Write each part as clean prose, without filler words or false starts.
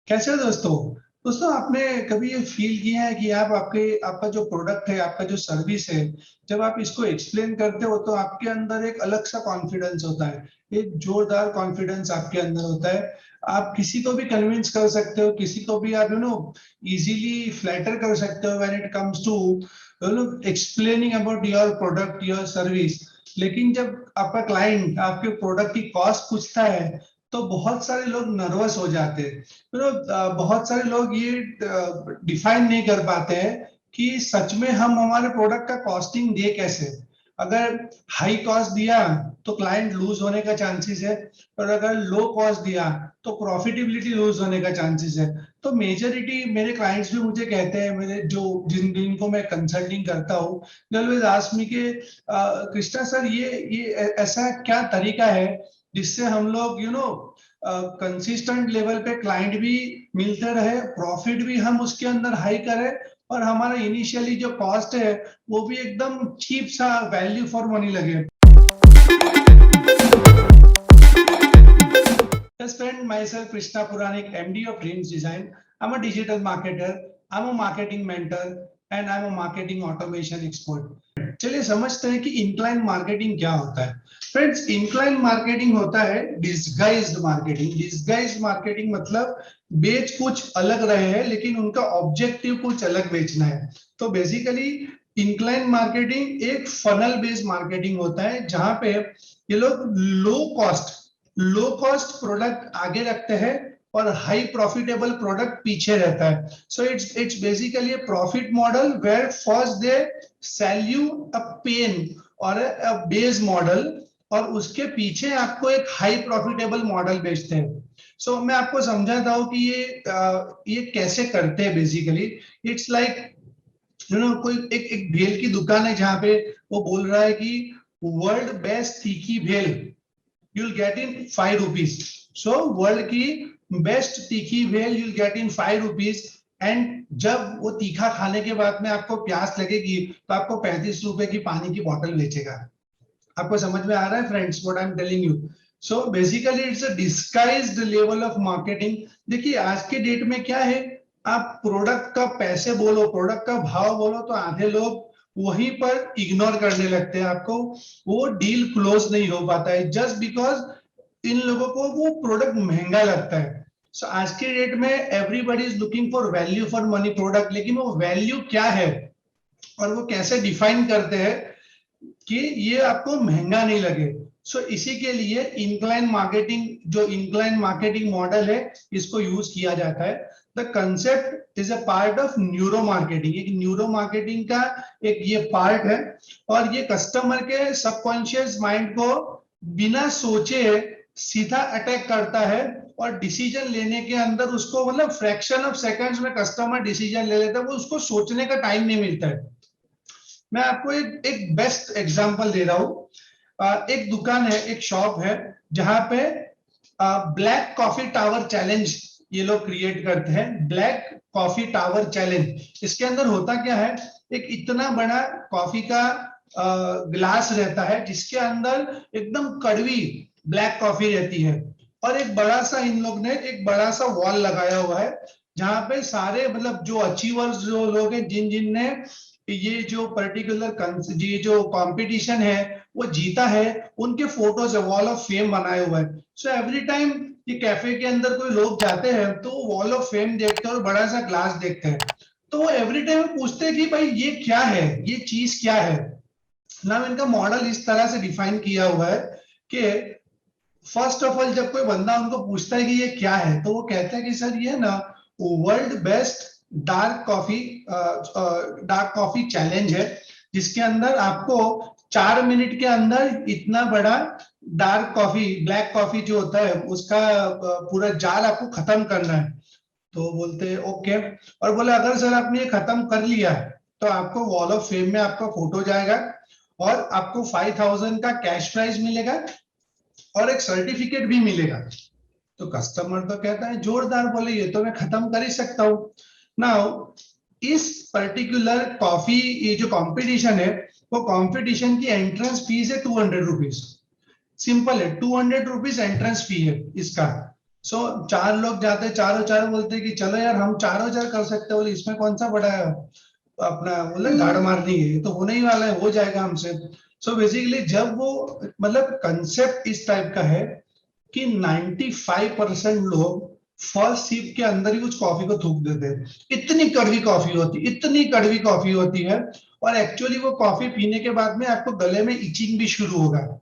कैसे हो दोस्तों। दोस्तों आपने कभी ये फील किया है कि आप आपका जो प्रोडक्ट है, आपका जो सर्विस है, जब आप इसको एक्सप्लेन करते हो तो आपके अंदर एक अलग सा कॉन्फिडेंस होता है। एक जोरदार कॉन्फिडेंस आपके अंदर होता है। आप किसी को भी कन्विंस कर सकते हो, किसी को भी आप इजीली फ्लैटर कर सकते हो when it comes to explaining about your product, your service. लेकिन जब आपका क्लाइंट आपके प्रोडक्ट की कॉस्ट पूछता है तो बहुत सारे लोग नर्वस हो जाते हैं। बहुत सारे लोग ये डिफाइन नहीं कर पाते हैं कि सच में हम हमारे प्रोडक्ट का कॉस्टिंग दे कैसे। अगर हाई कॉस्ट दिया तो क्लाइंट लूज होने का चांसेस है, और अगर लो कॉस्ट दिया तो प्रॉफिटेबिलिटी लूज होने का चांसेस है। तो मेजोरिटी मेरे क्लाइंट्स भी मुझे कहते हैं, मेरे जो जिनको मैं कंसल्टिंग करता हूँ, दे ऑलवेज आस्क मी के कृष्णा सर, ये ऐसा क्या तरीका है जिससे हम लोग कंसिस्टेंट लेवल पे क्लाइंट भी मिलते रहे, प्रॉफिट भी हम उसके अंदर हाई करें, और हमारा इनिशियली जो कॉस्ट है वो भी एकदम चीप सा वैल्यू फॉर मनी लगे। Best friend, myself, Krishna Puranik, MD of Dreams Design. I'm a digital marketer, I'm a marketing mentor, and I'm a marketing automation expert. चलिए समझते हैं कि इंक्लाइन मार्केटिंग क्या होता है। फ्रेंड्स, इंक्लाइन मार्केटिंग होता है डिस्गाइज्ड मार्केटिंग। डिस्गाइज्ड मार्केटिंग मतलब बेच कुछ अलग रहे हैं लेकिन उनका ऑब्जेक्टिव कुछ अलग बेचना है। तो बेसिकली इंक्लाइन मार्केटिंग एक फनल बेस्ड मार्केटिंग होता है जहां पे ये लोग लो कॉस्ट प्रोडक्ट आगे रखते हैं और हाई प्रॉफिटेबल प्रोडक्ट पीछे रहता है। So it's basically a profit model where first they sell you a pain और a base model, और उसके पीछे आपको एक हाई प्रॉफिटेबल मॉडल बेचते हैं। सो मैं आपको समझाता हूँ कि ये कैसे करते हैं। बेसिकली इट्स लाइक कोई एक भेल की दुकान है जहां पे वो बोल रहा है कि वर्ल्ड बेस्ट तीखी भेल you'll get in 5 rupees. So world की बेस्ट तीखी भेल you'll get in 5 rupees, and जब वो तीखा खाने के बाद में आपको प्यास लगेगी तो आपको 35 रुपए की पानी की बोतल बेचेगा। आपको समझ में आ रहा है friends what I am telling you. So basically it's a disguised level of marketing. देखिए आज के डेट में क्या है, आप प्रोडक्ट का पैसे बोलो, प्रोडक्ट का भाव बोलो तो आधे लोग वहीं पर इग्नोर करने लगते हैं आपको। वो डील क्लोज नहीं हो पाता है जस्ट बिकॉज इन लोगों को वो प्रोडक्ट महंगा लगता है। सो आज के डेट में everybody is looking for value for money product, लेकिन वो वैल्यू क्या है और वो कैसे डिफाइन करते हैं कि ये आपको महंगा नहीं लगे। सो इसी के लिए इंक्लाइन मार्केटिंग मॉडल है, इसको यूज किया जाता है। The concept is a part of neuro marketing. एक न्यूरो मार्केटिंग का एक ये पार्ट है, और ये कस्टमर के सबकॉन्शियस माइंड को बिना सोचे सीधा अटैक करता है, और डिसीजन लेने के अंदर उसको मतलब फ्रैक्शन ऑफ सेकंड्स में कस्टमर डिसीजन ले लेता है, वो उसको सोचने का टाइम नहीं मिलता है। मैं आपको एक बेस्ट एग्जांपल दे रहा हूं। एक दुकान है, एक शॉप है जहां पे ब्लैक कॉफी टावर चैलेंज ये लोग क्रिएट करते हैं। ब्लैक कॉफी टावर चैलेंज, इसके अंदर होता क्या है, एक इतना बड़ा कॉफी का ग्लास रहता है जिसके अंदर एकदम कड़वी ब्लैक कॉफी रहती है, और एक बड़ा सा इन लोग ने एक बड़ा सा वॉल लगाया हुआ है जहां पे सारे मतलब जो अचीवर्स जो लोग हैं, जिन जिन ने ये जो पर्टिकुलर ये जो कंपटीशन है वो जीता है, उनके फोटोज है, वॉल ऑफ फेम बनाए हुआ है। सो एवरी टाइम ये कैफे के अंदर कोई लोग जाते हैं तो वॉल ऑफ फेम देखते हैं और बड़ा सा ग्लास देखते हैं, तो वो एवरी टाइम पूछते हैं कि भाई ये क्या है, ये चीज क्या है ना। इनका मॉडल इस तरह से डिफाइन किया हुआ है कि फर्स्ट ऑफ ऑल जब कोई बंदा उनको पूछता है कि ये क्या है तो वो कहते हैं कि सर ये ना world best dark coffee challenge है, जिसके अंदर आपको 4 मिनट के अंदर इतना बड़ा डार्क कॉफी ब्लैक कॉफी जो होता है उसका पूरा जाल आपको खत्म करना है। तो बोलते हैं ओके, और बोले अगर सर आपने ये खत्म कर लिया तो आपको वॉल ऑफ फेम में आपका फोटो जाएगा, और आपको 5,000 का कैश प्राइज मिलेगा और एक सर्टिफिकेट भी मिलेगा। तो कस्टमर तो कहता है जोरदार, बोले ये तो मैं खत्म कर ही सकता हूं। नाउ इस पर्टिकुलर कॉफी ये जो कंपटीशन है वो कंपटीशन की एंट्रेंस फीस है 200 रुपीज। सिंपल है, 200 रुपीज एंट्रेंस फी है इसका। सो चार लोग जाते, चारों चार बोलते कि चलो यार हम चारों चार कर सकते हैं, बोले इसमें कौन सा बड़ा है अपना, बोले गाड़ मारनी है, ये तो होने ही वाला है, हो जाएगा हमसे। सो बेसिकली जब वो, मतलब कंसेप्ट इस टाइप का है कि 95% लोग फर्स्ट सिप के अंदर ही उस कॉफी को थूक देते हैं। इतनी कड़वी कॉफी होती, इतनी कड़वी कॉफी होती है, और एक्चुअली वो कॉफी पीने के बाद में आपको गले में इचिंग भी शुरू होगा।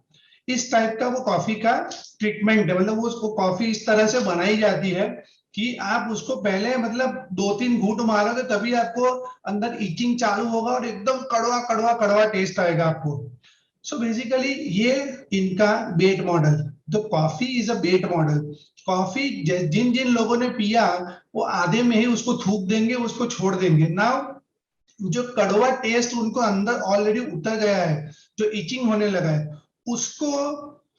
इस टाइप का वो कॉफी का ट्रीटमेंट है, मतलब वो उसको कॉफी इस तरह से बनाई जाती है कि आप उसको पहले मतलब 2-3 घूंट मारोगे तभी आपको अंदर इचिंग चालू होगा और एकदम कड़वा कड़वा कड़वा टेस्ट आएगा आपको। सो बेसिकली ये इनका बेट मॉडल, तो coffee is a bet model. Coffee जिन जिन लोगों ने पिया वो आधे में ही उसको थूक देंगे, उसको छोड़ देंगे ना। जो कड़वा टेस्ट उनको अंदर ऑलरेडी उतर गया है, जो इचिंग होने लगा है, उसको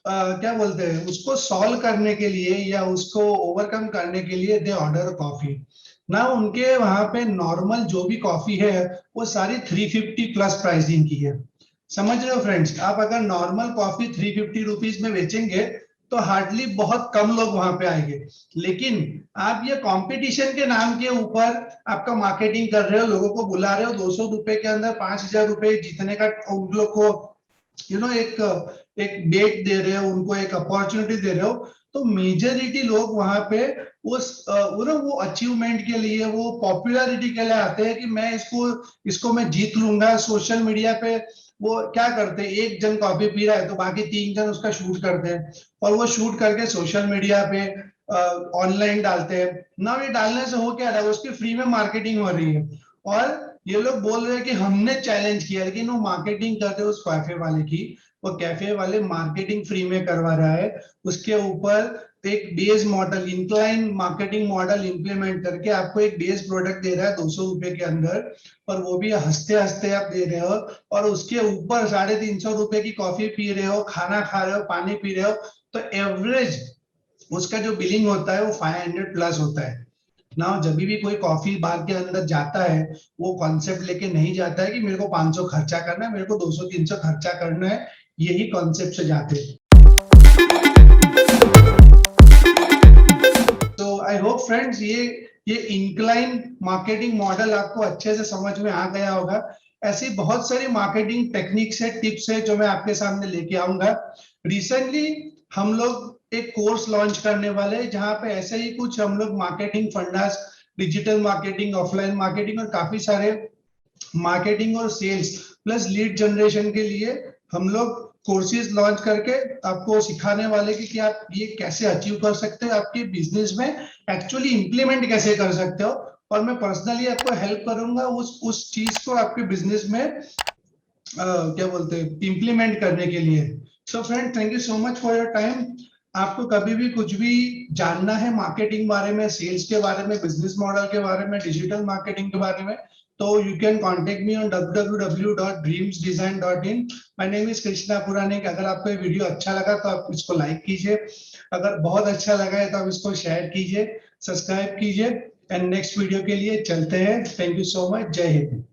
क्या बोलते हैं, उसको सॉल्व करने के लिए या उसको ओवरकम करने के लिए दे ऑर्डर कॉफी ना। उनके वहां पे नॉर्मल जो भी कॉफी है वो सारी 350 प्लस प्राइसिंग की है। समझ रहे हो फ्रेंड्स, आप अगर नॉर्मल कॉफी 350 रुपीज में बेचेंगे तो हार्डली बहुत कम लोग वहां पे आएंगे। लेकिन आप ये कंपटीशन के नाम के ऊपर आपका मार्केटिंग कर रहे हो, लोगों को बुला रहे हो, 200 रुपए के अंदर 5,000 रुपए जीतने का उन लोग को एक एक डेट दे रहे हो, उनको एक अपॉर्चुनिटी दे रहे हो। तो मेजोरिटी लोग वहां पे उस वो अचीवमेंट के लिए, वो पॉपुलैरिटी के लिए आते हैं कि मैं इसको इसको मैं जीत लूंगा। सोशल मीडिया पे वो क्या करते हैं, एक जन कॉफी पी रहा है तो बाकी 3 जन उसका शूट करते हैं, और वो शूट करके सोशल मीडिया पे ऑनलाइन डालते हैं ना। ये डालने से हो क्या रहा है, उसकी फ्री में मार्केटिंग हो रही है, और ये लोग बोल रहे हैं कि हमने चैलेंज किया, लेकिन वो मार्केटिंग करते हैं उस कैफे वाले की। वो कैफे वाले मार्केटिंग फ्री में करवा रहा है, उसके ऊपर एक base model, incline marketing model implement करके आपको एक बेस प्रोडक्ट दे रहा है 200 रुपए के अंदर, और वो भी हंसते हंसते आप दे रहे हो, और उसके ऊपर 350 रुपए की कॉफी पी रहे हो, खाना खा रहे हो, पानी पी रहे हो, तो एवरेज उसका जो बिलिंग होता है वो 500 प्लस होता है ना। जब भी कोई कॉफी बार के अंदर जाता है, वो कॉन्सेप्ट लेके नहीं जाता है कि मेरे को 500 खर्चा करना है, मेरे को 200-300 खर्चा करना है, यही कॉन्सेप्ट से जाते हैं। तो आई होप फ्रेंड्स ये इंक्लाइन मार्केटिंग मॉडल आपको अच्छे से समझ में आ गया होगा। ऐसी बहुत सारी मार्केटिंग टेक्निक्स है, टिप्स है जो मैं आपके सामने लेके आऊंगा। रिसेंटली हम लोग एक कोर्स लॉन्च करने वाले हैं जहां पे ऐसे ही कुछ हम लोग marketing fundas, digital marketing, offline marketing और काफी सारे मार्केटिंग और सेल्स प्लस लीड जनरेशन के लिए हम लोग कोर्सेज लॉन्च करके आपको सिखाने वाले कि आप ये कैसे अचीव कर सकते हो, आपके बिजनेस में एक्चुअली इंप्लीमेंट कैसे कर सकते हो, और मैं पर्सनली आपको हेल्प करूंगा उस चीज को आपके बिजनेस में क्या बोलते हैं, इंप्लीमेंट करने के लिए। So friend, thank you so much for your time. आपको कभी भी कुछ भी जानना है मार्केटिंग बारे में, सेल्स के बारे में, बिजनेस मॉडल के बारे में, डिजिटल मार्केटिंग के बारे में, तो you can contact me on www.dreamsdesign.in। My name is Krishna Puranik. अगर आपको ये वीडियो अच्छा लगा तो आप इसको लाइक कीजिए, अगर बहुत अच्छा लगा है तो आप इसको शेयर कीजिए, सब्सक्राइब कीजिए, एंड नेक्स्ट वीडियो के लिए चलते हैं। थैंक यू सो मच, जय हिंद।